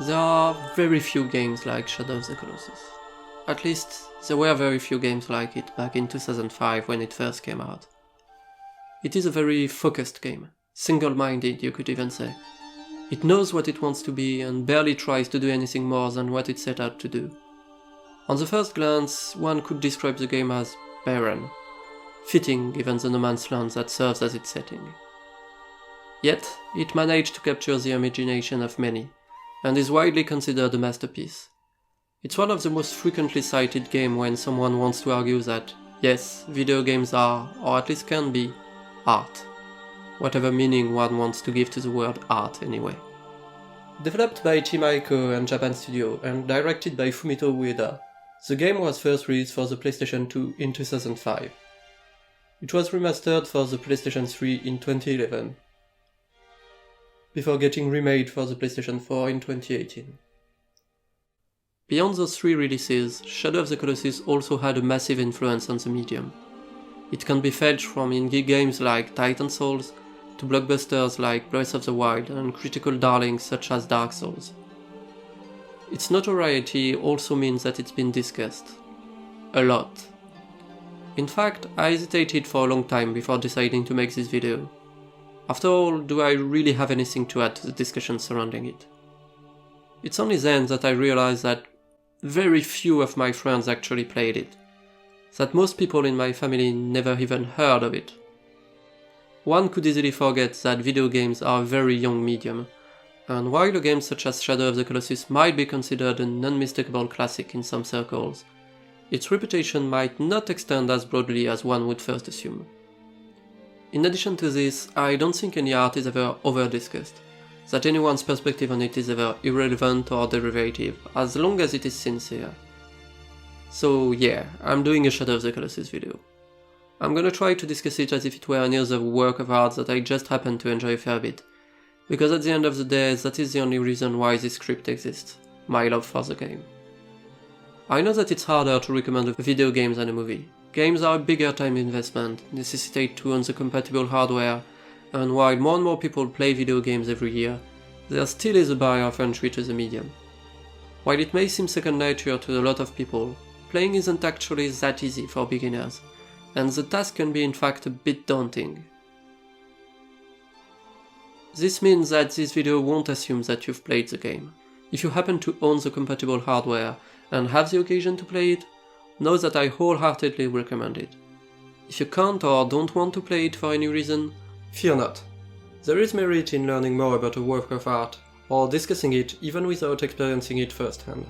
There are very few games like Shadow of the Colossus. At least, there were very few games like it back in 2005 when it first came out. It is a very focused game, single-minded you could even say. It knows what it wants to be and barely tries to do anything more than what it set out to do. On the first glance, one could describe the game as barren, fitting given the no man's land that serves as its setting. Yet, it managed to capture the imagination of many, and is widely considered a masterpiece. It's one of the most frequently cited games when someone wants to argue that, yes, video games are, or at least can be, art. Whatever meaning one wants to give to the word art anyway. Developed by Team Ico and Japan Studio and directed by Fumito Ueda, the game was first released for the PlayStation 2 in 2005. It was remastered for the PlayStation 3 in 2011, before getting remade for the PlayStation 4 in 2018. Beyond those three releases, Shadow of the Colossus also had a massive influence on the medium. It can be felt from indie games like Titan Souls, to blockbusters like Breath of the Wild and critical darlings such as Dark Souls. Its notoriety also means that it's been discussed. A lot. In fact, I hesitated for a long time before deciding to make this video. After all, do I really have anything to add to the discussion surrounding it? It's only then that I realized that very few of my friends actually played it, that most people in my family never even heard of it. One could easily forget that video games are a very young medium, and while a game such as Shadow of the Colossus might be considered an unmistakable classic in some circles, its reputation might not extend as broadly as one would first assume. In addition to this, I don't think any art is ever over-discussed, that anyone's perspective on it is ever irrelevant or derivative, as long as it is sincere. So yeah, I'm doing a Shadow of the Colossus video. I'm gonna try to discuss it as if it were any other work of art that I just happen to enjoy a fair bit, because at the end of the day, that is the only reason why this script exists, my love for the game. I know that it's harder to recommend a video game than a movie. Games are a bigger time investment, necessitate to own the compatible hardware, and while more and more people play video games every year, there still is a barrier of entry to the medium. While it may seem second nature to a lot of people, playing isn't actually that easy for beginners, and the task can be in fact a bit daunting. This means that this video won't assume that you've played the game. If you happen to own the compatible hardware and have the occasion to play it, know that I wholeheartedly recommend it. If you can't or don't want to play it for any reason, fear not. There is merit in learning more about a work of art, or discussing it even without experiencing it firsthand.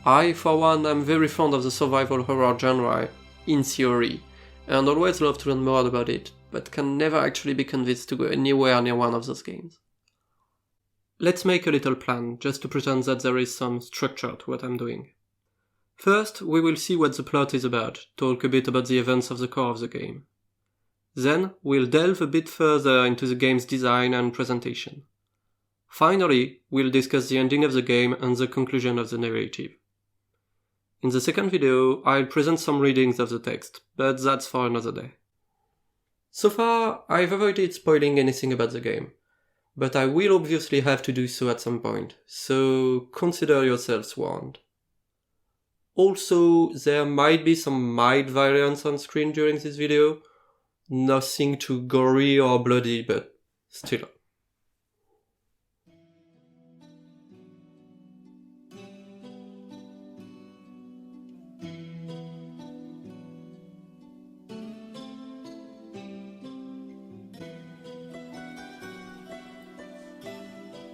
I, for one, am very fond of the survival horror genre, in theory, and always love to learn more about it, but can never actually be convinced to go anywhere near one of those games. Let's make a little plan, just to pretend that there is some structure to what I'm doing. First, we will see what the plot is about, talk a bit about the events of the core of the game. Then, we'll delve a bit further into the game's design and presentation. Finally, we'll discuss the ending of the game and the conclusion of the narrative. In the second video, I'll present some readings of the text, but that's for another day. So far, I've avoided spoiling anything about the game, but I will obviously have to do so at some point, so consider yourselves warned. Also, there might be some mild violence on screen during this video, nothing too gory or bloody, but still.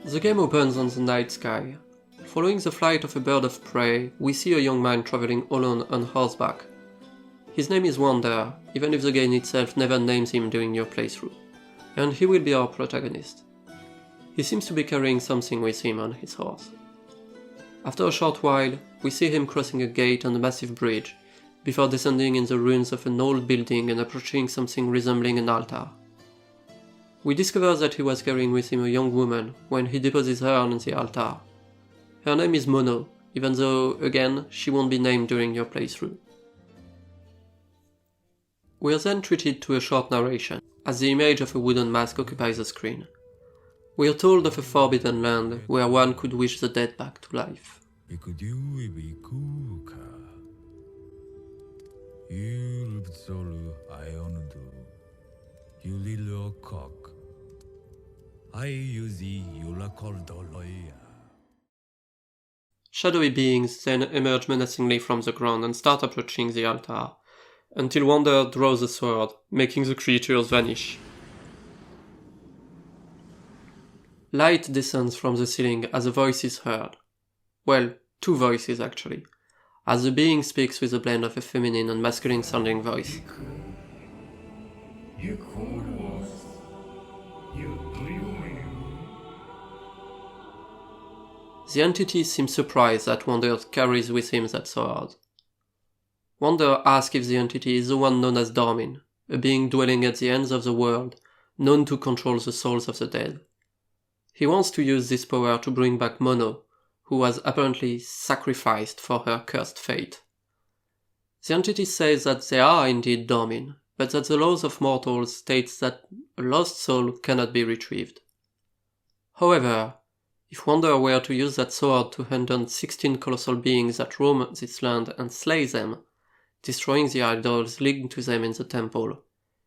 The game opens on the night sky. Following the flight of a bird of prey, we see a young man traveling alone on horseback. His name is Wander, even if the game itself never names him during your playthrough, and he will be our protagonist. He seems to be carrying something with him on his horse. After a short while, we see him crossing a gate on a massive bridge, before descending in the ruins of an old building and approaching something resembling an altar. We discover that he was carrying with him a young woman when he deposits her on the altar. Her name is Mono, even though, again, she won't be named during your playthrough. We are then treated to a short narration, as the image of a wooden mask occupies the screen. We are told of a forbidden land where one could wish the dead back to life. Shadowy beings then emerge menacingly from the ground and start approaching the altar, until Wander draws a sword, making the creatures vanish. Light descends from the ceiling as a voice is heard. Well, two voices actually, as the being speaks with a blend of a feminine and masculine sounding voice. The entity seems surprised that Wander carries with him that sword. Wander asks if the entity is the one known as Dormin, a being dwelling at the ends of the world, known to control the souls of the dead. He wants to use this power to bring back Mono, who was apparently sacrificed for her cursed fate. The entity says that they are indeed Dormin, but that the laws of mortals states that a lost soul cannot be retrieved. However, if Wander were to use that sword to hunt down 16 colossal beings that roam this land and slay them, destroying the idols linked to them in the temple,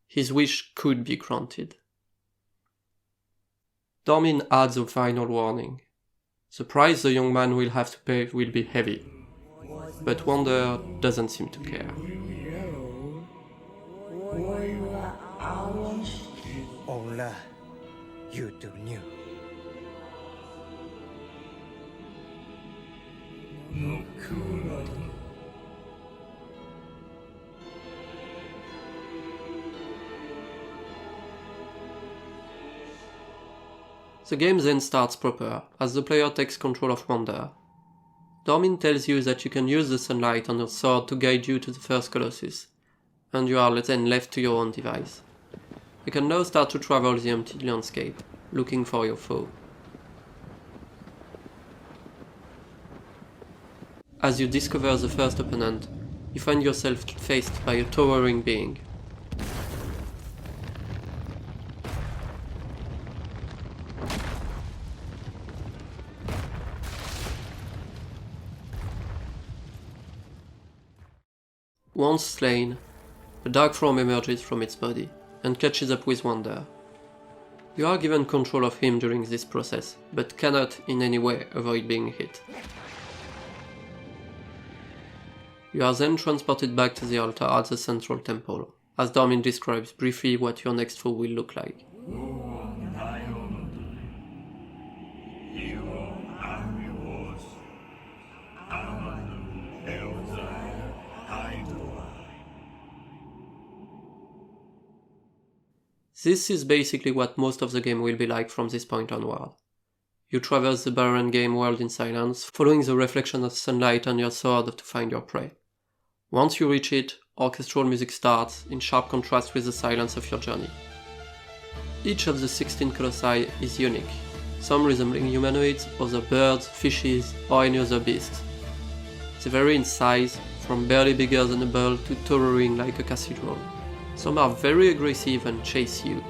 his wish could be granted. Dormin adds a final warning. The price the young man will have to pay will be heavy, but Wander doesn't seem to care. The game then starts proper, as the player takes control of Wander. Dormin tells you that you can use the sunlight on your sword to guide you to the first Colossus, and you are then left to your own device. You can now start to travel the empty landscape, looking for your foe. As you discover the first opponent, you find yourself faced by a towering being. Once slain, a dark form emerges from its body and catches up with Wander. You are given control of him during this process, but cannot in any way avoid being hit. You are then transported back to the altar at the central temple, as Dormin describes briefly what your next foe will look like. This is basically what most of the game will be like from this point onward. You traverse the barren game world in silence, following the reflection of sunlight on your sword to find your prey. Once you reach it, orchestral music starts, in sharp contrast with the silence of your journey. Each of the 16 colossi is unique, some resembling humanoids, other birds, fishes, or any other beast. They vary in size, from barely bigger than a bull to towering like a cathedral. Some are very aggressive and chase you,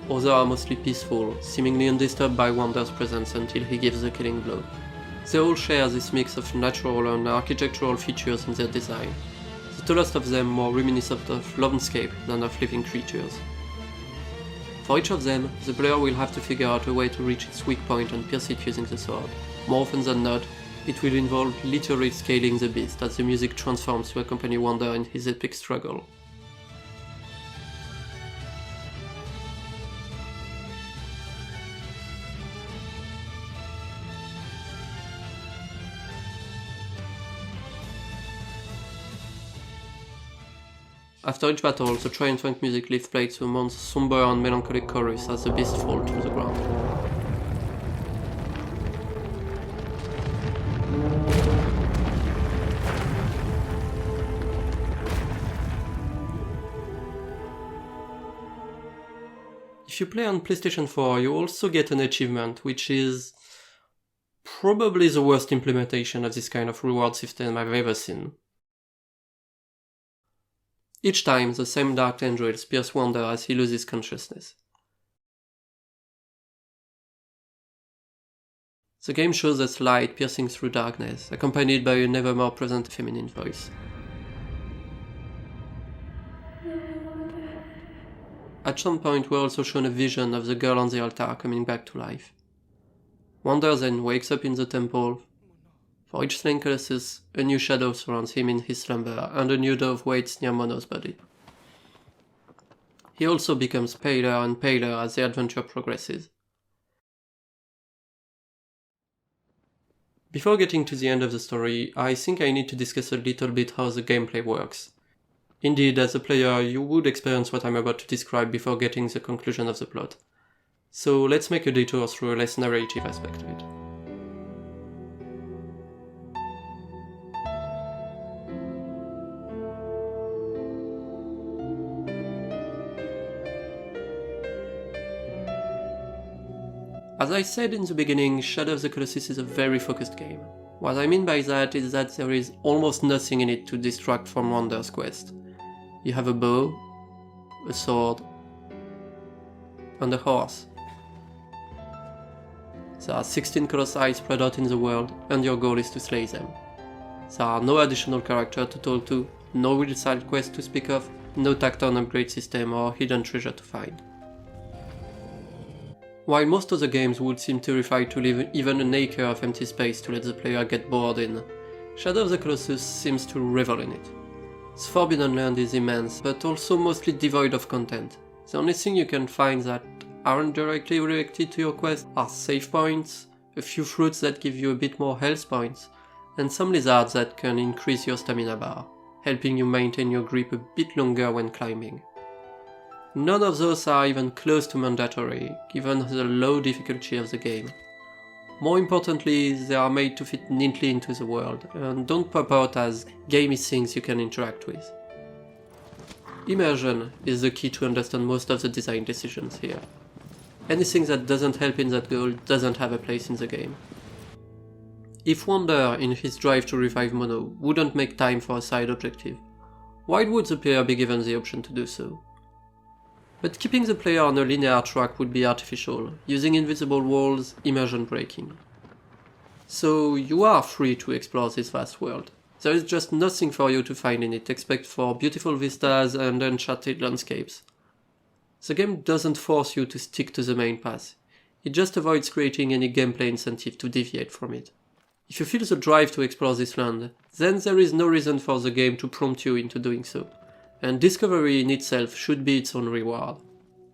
others are mostly peaceful, seemingly undisturbed by Wander's presence until he gives the killing blow. They all share this mix of natural and architectural features in their design, the tallest of them more reminiscent of landscape than of living creatures. For each of them, the player will have to figure out a way to reach its weak point and pierce it using the sword. More often than not, it will involve literally scaling the beast as the music transforms to accompany Wander in his epic struggle. After each battle, the triumphant music lift plays to a more somber and melancholic chorus as the beast falls to the ground. If you play on PlayStation 4, you also get an achievement, which is probably the worst implementation of this kind of reward system I've ever seen. Each time, the same dark tendrils pierce Wander as he loses consciousness. The game shows us light piercing through darkness, accompanied by a never more present feminine voice. At some point we're also shown a vision of the girl on the altar coming back to life. Wander then wakes up in the temple. For each slain Colossus, a new shadow surrounds him in his slumber, and a new dove waits near Mono's body. He also becomes paler and paler as the adventure progresses. Before getting to the end of the story, I think I need to discuss a little bit how the gameplay works. Indeed, as a player, you would experience what I'm about to describe before getting the conclusion of the plot. So let's make a detour through a less narrative aspect of it. As I said in the beginning, Shadow of the Colossus is a very focused game. What I mean by that is that there is almost nothing in it to distract from Wander's quest. You have a bow, a sword, and a horse. There are 16 colossi spread out in the world, and your goal is to slay them. There are no additional character to talk to, no real side quest to speak of, no tacked-on upgrade system or hidden treasure to find. While most other games would seem terrified to leave even an acre of empty space to let the player get bored in, Shadow of the Colossus seems to revel in it. The Forbidden Land is immense, but also mostly devoid of content. The only thing you can find that aren't directly related to your quest are save points, a few fruits that give you a bit more health points, and some lizards that can increase your stamina bar, helping you maintain your grip a bit longer when climbing. None of those are even close to mandatory, given the low difficulty of the game. More importantly, they are made to fit neatly into the world, and don't pop out as gamey things you can interact with. Immersion is the key to understand most of the design decisions here. Anything that doesn't help in that goal doesn't have a place in the game. If Wander, in his drive to revive Mono, wouldn't make time for a side objective, why would the player be given the option to do so? But keeping the player on a linear track would be artificial, using invisible walls, immersion breaking. So you are free to explore this vast world. There is just nothing for you to find in it except for beautiful vistas and enchanted landscapes. The game doesn't force you to stick to the main path, it just avoids creating any gameplay incentive to deviate from it. If you feel the drive to explore this land, then there is no reason for the game to prompt you into doing so. And discovery in itself should be its own reward.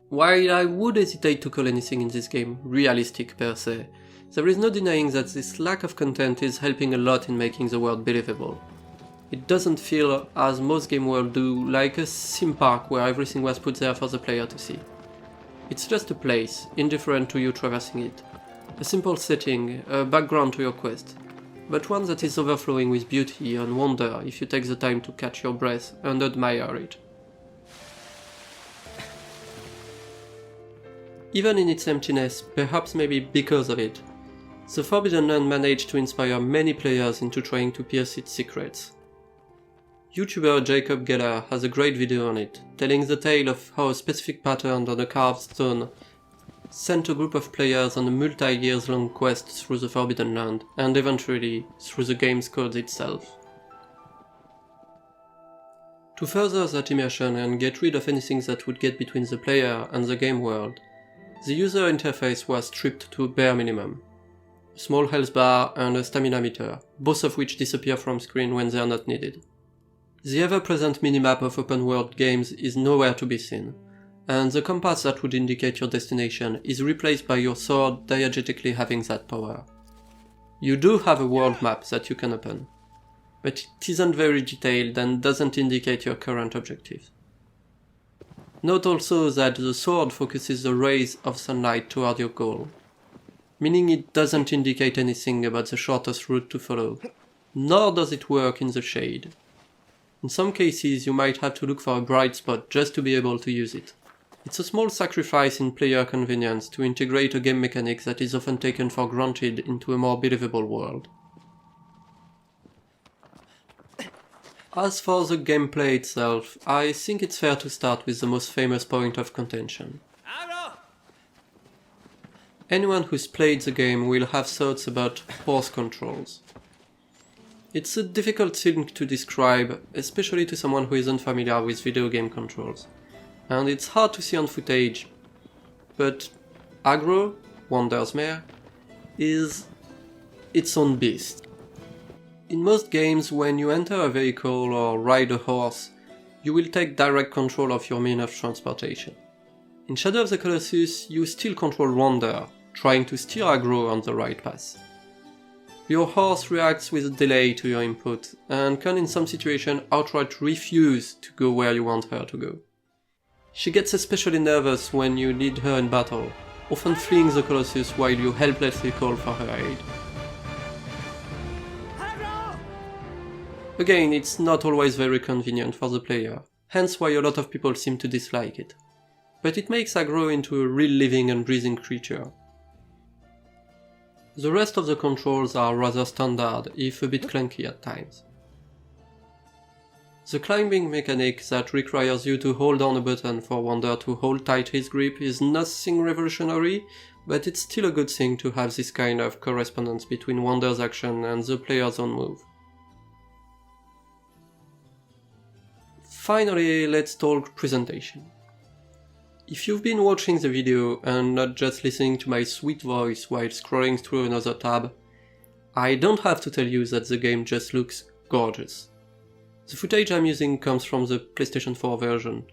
While I would hesitate to call anything in this game realistic per se, there is no denying that this lack of content is helping a lot in making the world believable. It doesn't feel, as most game worlds do, like a theme park where everything was put there for the player to see. It's just a place, indifferent to you traversing it. A simple setting, a background to your quest, but one that is overflowing with beauty and wonder if you take the time to catch your breath and admire it. Even in its emptiness, perhaps maybe because of it, the Forbidden Land managed to inspire many players into trying to pierce its secrets. YouTuber Jacob Geller has a great video on it, telling the tale of how a specific pattern on a carved stone sent a group of players on a multi-years long quest through the Forbidden Land, and eventually through the game's code itself. To further that immersion and get rid of anything that would get between the player and the game world, the user interface was stripped to a bare minimum. A small health bar and a stamina meter, both of which disappear from screen when they are not needed. The ever-present minimap of open-world games is nowhere to be seen, and the compass that would indicate your destination is replaced by your sword diegetically having that power. You do have a world map that you can open, but it isn't very detailed and doesn't indicate your current objective. Note also that the sword focuses the rays of sunlight toward your goal, meaning it doesn't indicate anything about the shortest route to follow, nor does it work in the shade. In some cases you might have to look for a bright spot just to be able to use it. It's a small sacrifice in player convenience to integrate a game mechanic that is often taken for granted into a more believable world. As for the gameplay itself, I think it's fair to start with the most famous point of contention. Anyone who's played the game will have thoughts about horse controls. It's a difficult thing to describe, especially to someone who isn't familiar with video game controls, and it's hard to see on footage, but aggro, Wander's mare, is its own beast. In most games, when you enter a vehicle or ride a horse, you will take direct control of your means of transportation. In Shadow of the Colossus, you still control Wander, trying to steer aggro on the right path. Your horse reacts with a delay to your input, and can in some situations outright refuse to go where you want her to go. She gets especially nervous when you lead her in battle, often fleeing the Colossus while you helplessly call for her aid. Again, it's not always very convenient for the player, hence why a lot of people seem to dislike it. But it makes aggro into a real living and breathing creature. The rest of the controls are rather standard, if a bit clunky at times. The climbing mechanic that requires you to hold down a button for Wander to hold tight his grip is nothing revolutionary, but it's still a good thing to have this kind of correspondence between Wander's action and the player's own move. Finally, let's talk presentation. If you've been watching the video and not just listening to my sweet voice while scrolling through another tab, I don't have to tell you that the game just looks gorgeous. The footage I'm using comes from the PlayStation 4 version,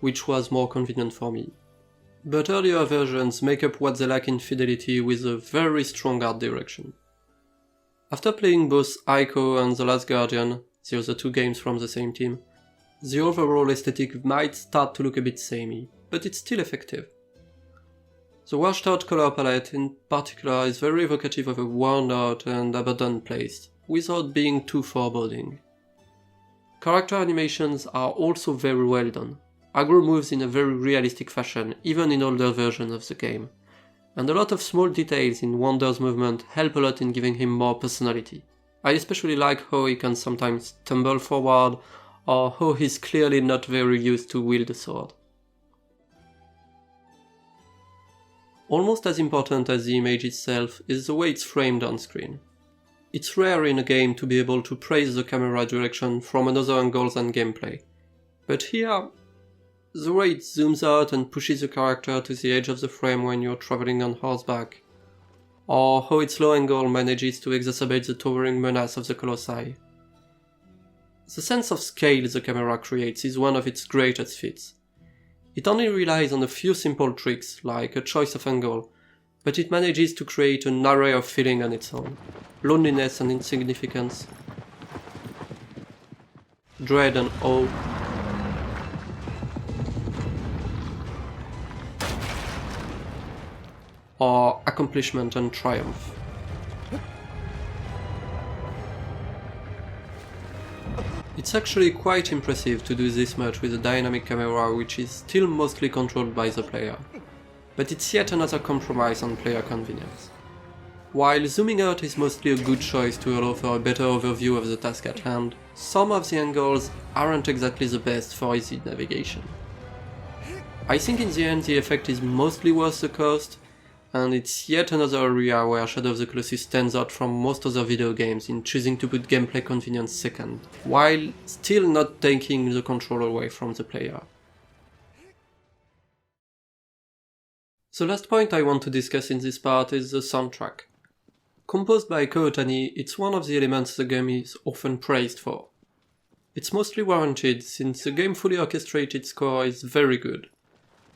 which was more convenient for me. But earlier versions make up what they lack in fidelity with a very strong art direction. After playing both Ico and The Last Guardian, the other two games from the same team, the overall aesthetic might start to look a bit samey, but it's still effective. The washed out color palette in particular is very evocative of a worn out and abandoned place, without being too foreboding. Character animations are also very well done. Aggro moves in a very realistic fashion, even in older versions of the game, and a lot of small details in Wander's movement help a lot in giving him more personality. I especially like how he can sometimes tumble forward, or how he's clearly not very used to wield a sword. Almost as important as the image itself is the way it's framed on screen. It's rare in a game to be able to praise the camera direction from another angle than gameplay, but here, the way it zooms out and pushes the character to the edge of the frame when you're traveling on horseback, or how its low angle manages to exacerbate the towering menace of the Colossi. The sense of scale the camera creates is one of its greatest feats. It only relies on a few simple tricks, like a choice of angle, but it manages to create an array of feeling on its own. Loneliness and insignificance, dread and awe, or accomplishment and triumph. It's actually quite impressive to do this much with a dynamic camera which is still mostly controlled by the player. But it's yet another compromise on player convenience. While zooming out is mostly a good choice to allow for a better overview of the task at hand, some of the angles aren't exactly the best for easy navigation. I think in the end the effect is mostly worth the cost, and it's yet another area where Shadow of the Colossus stands out from most other video games in choosing to put gameplay convenience second, while still not taking the control away from the player. The last point I want to discuss in this part is the soundtrack. Composed by Ko Otani, it's one of the elements the game is often praised for. It's mostly warranted since the game fully orchestrated score is very good,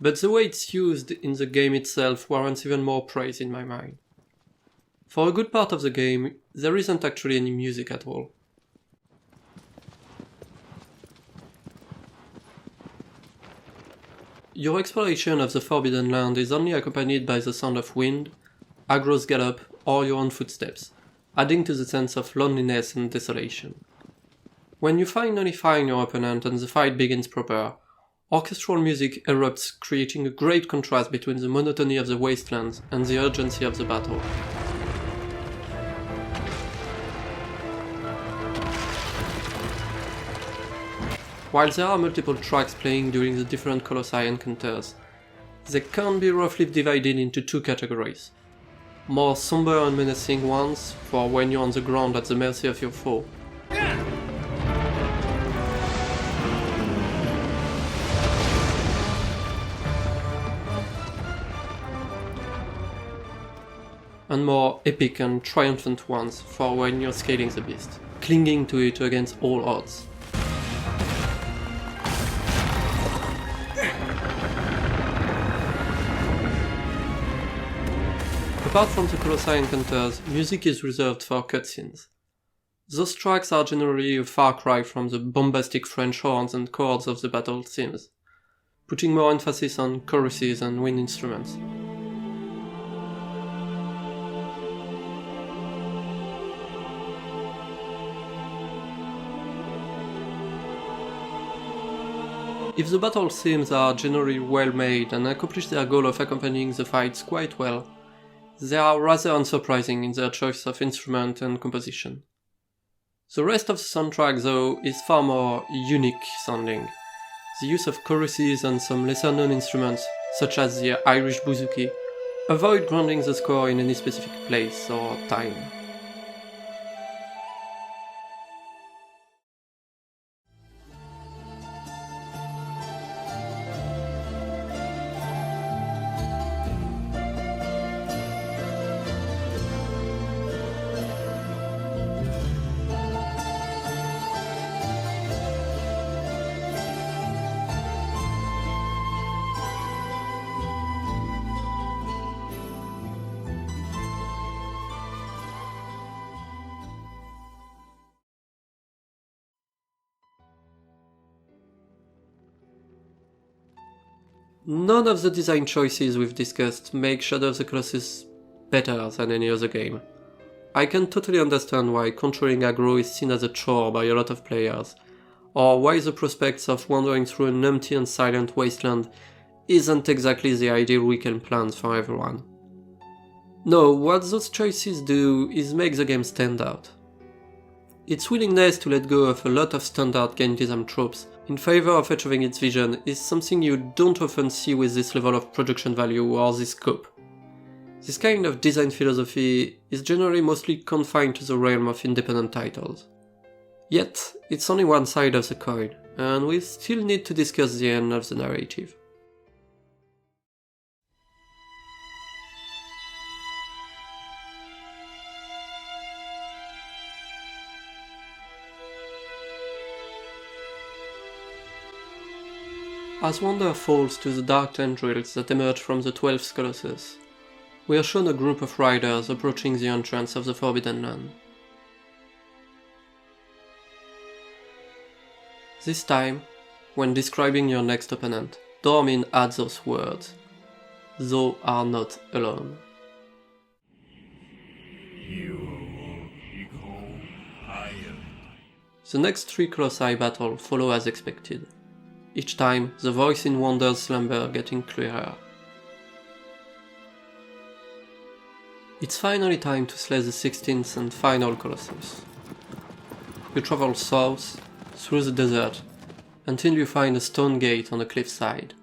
but the way it's used in the game itself warrants even more praise in my mind. For a good part of the game, there isn't actually any music at all. Your exploration of the Forbidden Land is only accompanied by the sound of wind, Aggro's gallop, or your own footsteps, adding to the sense of loneliness and desolation. When you finally find your opponent and the fight begins proper, orchestral music erupts, creating a great contrast between the monotony of the wastelands and the urgency of the battle. While there are multiple tracks playing during the different Colossi encounters, they can be roughly divided into two categories. More somber and menacing ones, for when you're on the ground at the mercy of your foe. And more epic and triumphant ones for when you're scaling the beast, clinging to it against all odds. Apart from the Colossi encounters, music is reserved for cutscenes. Those tracks are generally a far cry from the bombastic French horns and chords of the battle themes, putting more emphasis on choruses and wind instruments. If the battle themes are generally well made and accomplish their goal of accompanying the fights quite well, they are rather unsurprising in their choice of instrument and composition. The rest of the soundtrack, though, is far more unique sounding. The use of choruses and some lesser known instruments, such as the Irish bouzouki, avoid grounding the score in any specific place or time. None of the design choices we've discussed make Shadow of the Colossus better than any other game. I can totally understand why controlling aggro is seen as a chore by a lot of players, or why the prospects of wandering through an empty and silent wasteland isn't exactly the ideal weekend plans for everyone. No, what those choices do is make the game stand out. Its willingness to let go of a lot of standard game design tropes in favor of achieving its vision is something you don't often see with this level of production value or this scope. This kind of design philosophy is generally mostly confined to the realm of independent titles. Yet, it's only one side of the coin, and we still need to discuss the end of the narrative. As Wander falls to the dark tendrils that emerge from the 12th Colossus, we are shown a group of riders approaching the entrance of the Forbidden Land. This time, when describing your next opponent, Dormin adds those words: "Thou art not alone." The next 3 Colossi battle follow as expected, each time the voice in Wander's slumber getting clearer. It's finally time to slay the 16th and final Colossus. You travel south, through the desert, until you find a stone gate on a cliffside.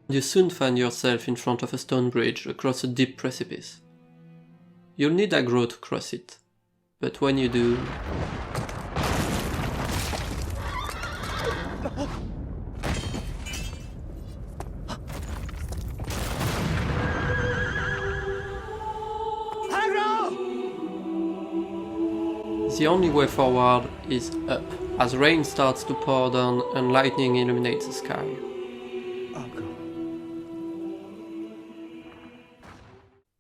You soon find yourself in front of a stone bridge across a deep precipice. You'll need aggro to cross it, but when you do... The only way forward is up, as rain starts to pour down and lightning illuminates the sky.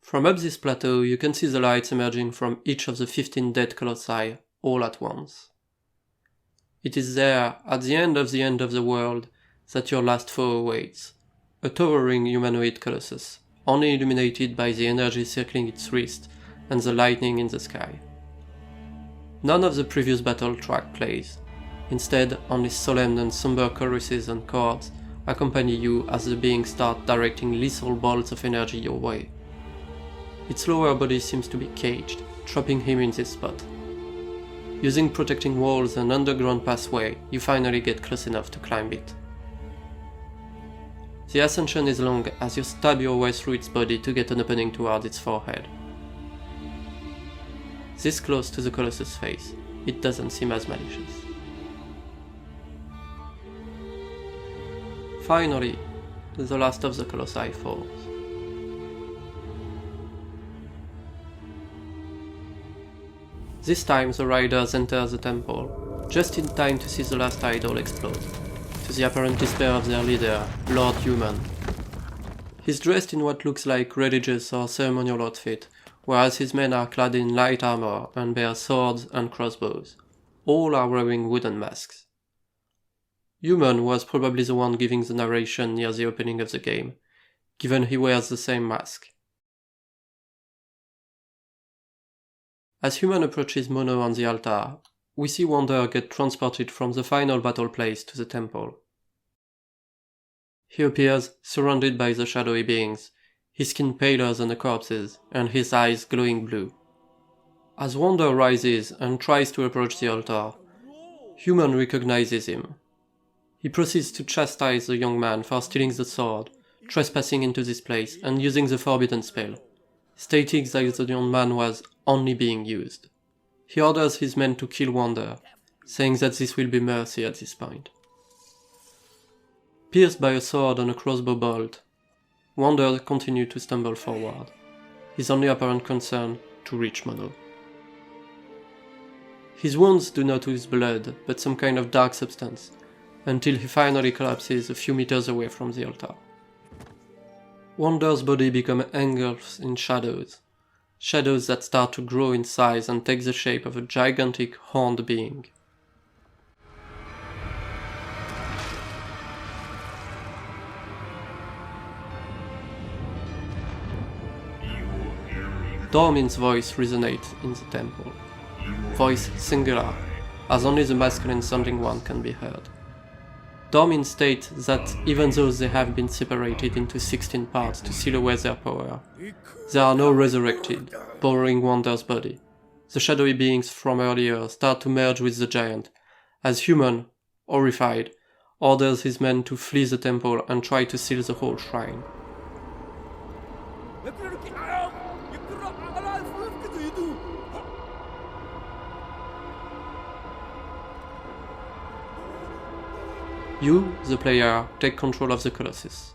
From up this plateau, you can see the lights emerging from each of the 15 dead colossi, all at once. It is there, at the end of the world, that your last foe awaits, a towering humanoid colossus, only illuminated by the energy circling its wrist and the lightning in the sky. None of the previous battle track plays. Instead, only solemn and somber choruses and chords accompany you as the beings start directing lethal bolts of energy your way. Its lower body seems to be caged, trapping him in this spot. Using protecting walls and underground pathway, you finally get close enough to climb it. The ascension is long as you stab your way through its body to get an opening toward its forehead. This close to the Colossus face, it doesn't seem as malicious. Finally, the last of the Colossi falls. This time the riders enter the temple, just in time to see the last idol explode, to the apparent despair of their leader, Lord Human. He's dressed in what looks like religious or ceremonial outfit, whereas his men are clad in light armor and bear swords and crossbows. All are wearing wooden masks. Human was probably the one giving the narration near the opening of the game, given he wears the same mask. As Human approaches Mono on the altar, we see Wander get transported from the final battle place to the temple. He appears surrounded by the shadowy beings, his skin paler than a corpse's, and his eyes glowing blue. As Wander rises and tries to approach the altar, Human recognizes him. He proceeds to chastise the young man for stealing the sword, trespassing into this place, and using the forbidden spell, stating that the young man was only being used. He orders his men to kill Wander, saying that this will be mercy at this point. Pierced by a sword and a crossbow bolt, Wander continues to stumble forward, his only apparent concern to reach Mono. His wounds do not ooze blood, but some kind of dark substance, until he finally collapses a few meters away from the altar. Wander's body becomes engulfed in shadows that start to grow in size and take the shape of a gigantic horned being. Dormin's voice resonates in the temple. Voice singular, as only the masculine sounding one can be heard. Dormin states that even though they have been separated into 16 parts to seal away their power, they are now resurrected, borrowing Wander's body. The shadowy beings from earlier start to merge with the giant, as Human, horrified, orders his men to flee the temple and try to seal the whole shrine. You, the player, take control of the Colossus.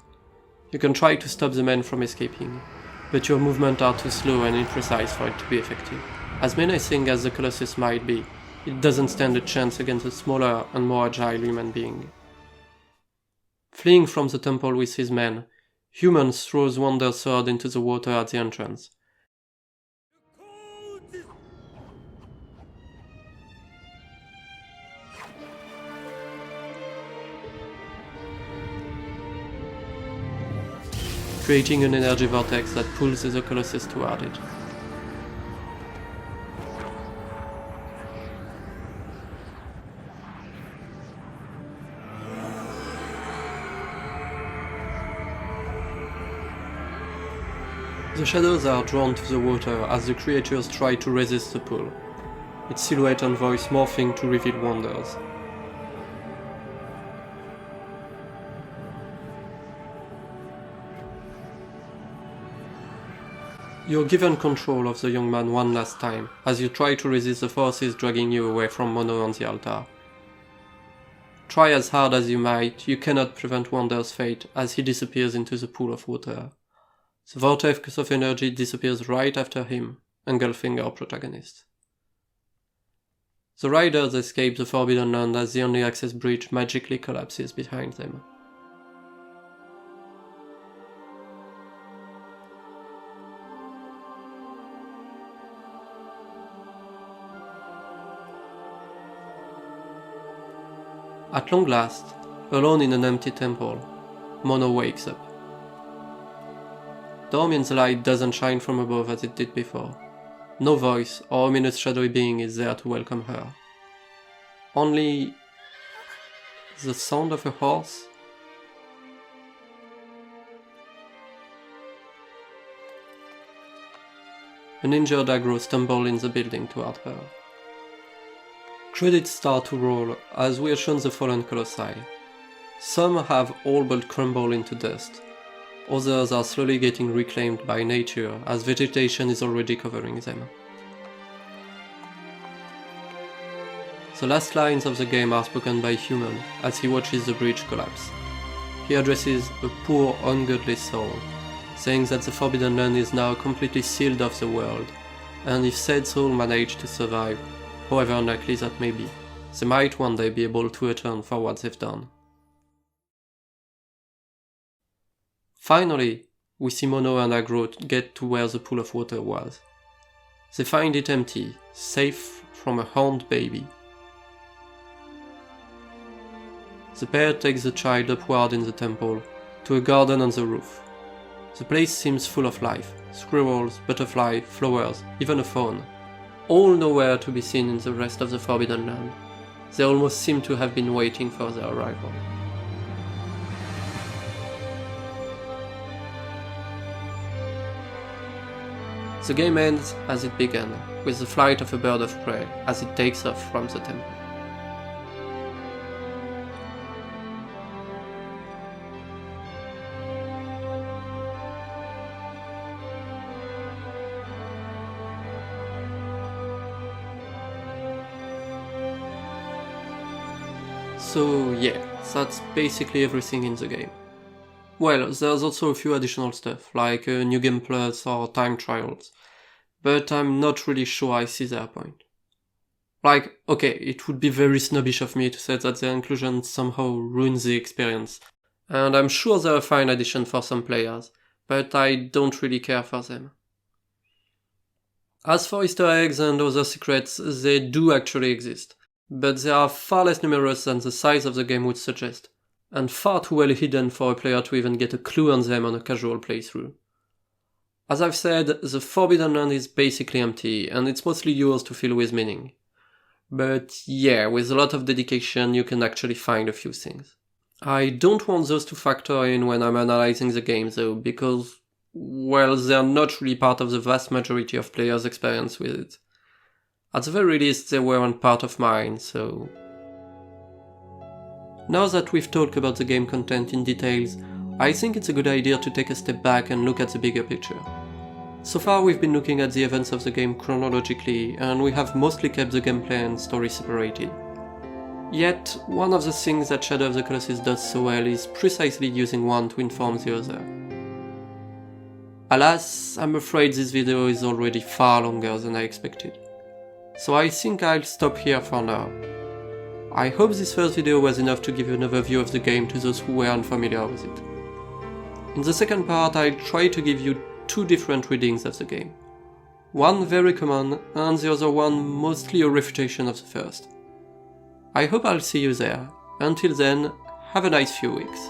You can try to stop the men from escaping, but your movements are too slow and imprecise for it to be effective. As menacing as the Colossus might be, it doesn't stand a chance against a smaller and more agile human being. Fleeing from the temple with his men, Human throws Wander's sword into the water at the entrance. Creating an energy vortex that pulls the Colossus toward it. The shadows are drawn to the water as the creatures try to resist the pull, its silhouette and voice morphing to reveal Wander's. You're given control of the young man one last time, as you try to resist the forces dragging you away from Mono on the altar. Try as hard as you might, you cannot prevent Wander's fate as he disappears into the pool of water. The vortex of energy disappears right after him, engulfing our protagonist. The riders escape the Forbidden Land as the only access bridge magically collapses behind them. At long last, alone in an empty temple, Mono wakes up. Dormin's light doesn't shine from above as it did before. No voice or ominous shadowy being is there to welcome her. Only the sound of a horse. An injured aggro stumbled in the building toward her. Credits start to roll as we are shown the fallen colossi. Some have all but crumbled into dust. Others are slowly getting reclaimed by nature as vegetation is already covering them. The last lines of the game are spoken by Human as he watches the bridge collapse. He addresses a poor, ungodly soul, saying that the Forbidden Land is now completely sealed off the world, and if said soul managed to survive, however unlikely that may be, they might one day be able to atone for what they've done. Finally, we see Mono and Agro get to where the pool of water was. They find it empty, safe from a horned baby. The pair takes the child upward in the temple, to a garden on the roof. The place seems full of life, squirrels, butterflies, flowers, even a fawn. All nowhere to be seen in the rest of the Forbidden Land. They almost seem to have been waiting for their arrival. The game ends as it began, with the flight of a bird of prey as it takes off from the temple. So yeah, that's basically everything in the game. Well, there's also a few additional stuff, like New Game Plus or time trials, but I'm not really sure I see their point. Like, okay, it would be very snobbish of me to say that their inclusion somehow ruins the experience, and I'm sure they're a fine addition for some players, but I don't really care for them. As for Easter eggs and other secrets, they do actually exist, but they are far less numerous than the size of the game would suggest, and far too well hidden for a player to even get a clue on them on a casual playthrough. As I've said, the Forbidden Land is basically empty, and it's mostly yours to fill with meaning. But yeah, with a lot of dedication you can actually find a few things. I don't want those to factor in when I'm analyzing the game though, because, well, they're not really part of the vast majority of players' experience with it. At the very least, they weren't part of mine, so... Now that we've talked about the game content in details, I think it's a good idea to take a step back and look at the bigger picture. So far we've been looking at the events of the game chronologically, and we have mostly kept the gameplay and story separated. Yet, one of the things that Shadow of the Colossus does so well is precisely using one to inform the other. Alas, I'm afraid this video is already far longer than I expected. So I think I'll stop here for now. I hope this first video was enough to give an overview of the game to those who were unfamiliar with it. In the second part I'll try to give you two different readings of the game. One very common and the other one mostly a refutation of the first. I hope I'll see you there. Until then, have a nice few weeks.